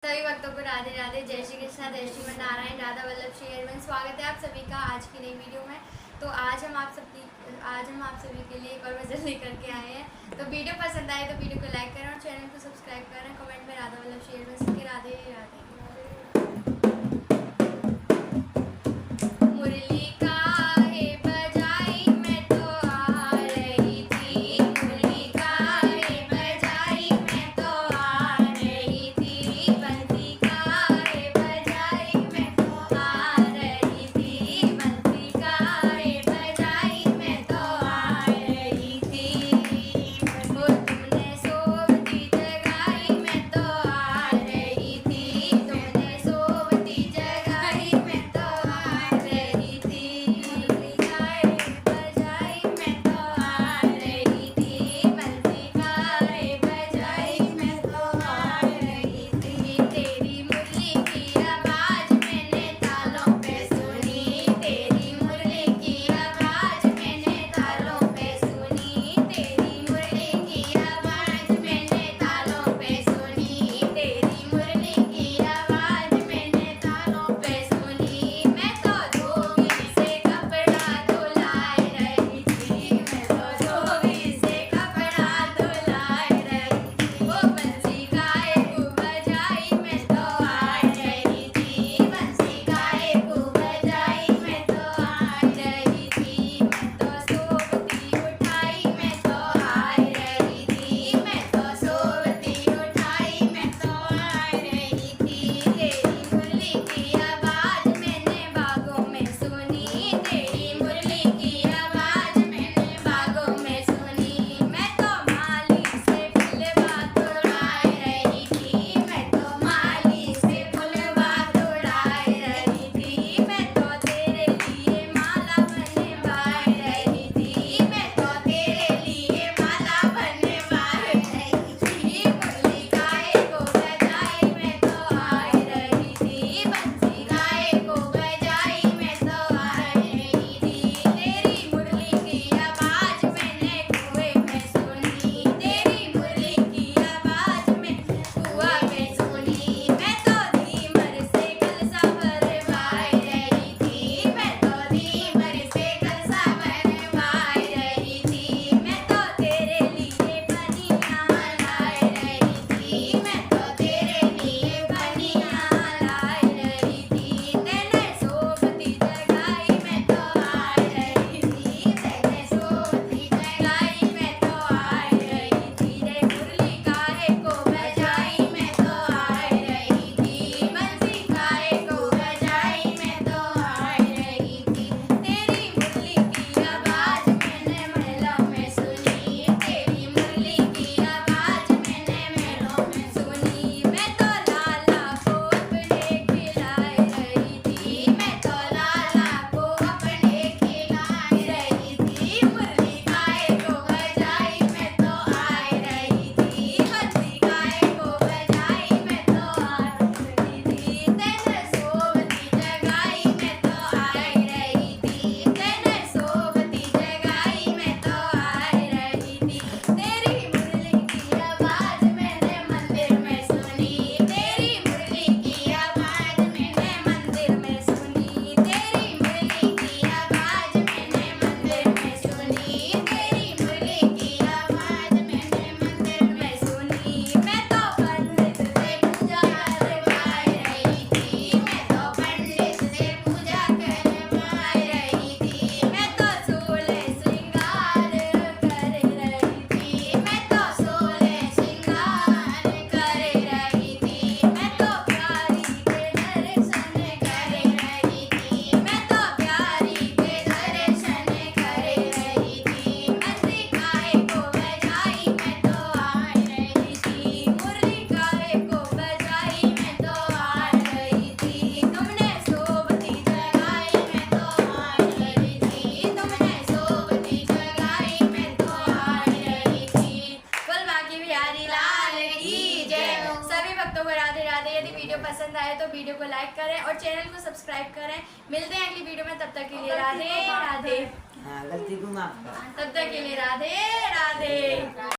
सभी भक्तों को राधे राधे, जय श्री कृष्णा, जय श्रीमन नारायण, राधा वल्लभ श्री हरिवंश। स्वागत है आप सभी का आज की नई वीडियो में। तो आज हम आप सभी के लिए एक और भजन लेकर के आए हैं। तो वीडियो पसंद आए तो वीडियो को लाइक करें और चैनल को सब्सक्राइब करें। कमेंट में राधा वल्लभ श्री हरिवंश के राधे राधे। मुरली यदि वीडियो पसंद आए तो वीडियो को लाइक करें और चैनल को सब्सक्राइब करें। मिलते हैं अगली वीडियो में, तब तक के लिए राधे राधे। गलती को माफ कर। तब तक के लिए राधे राधे।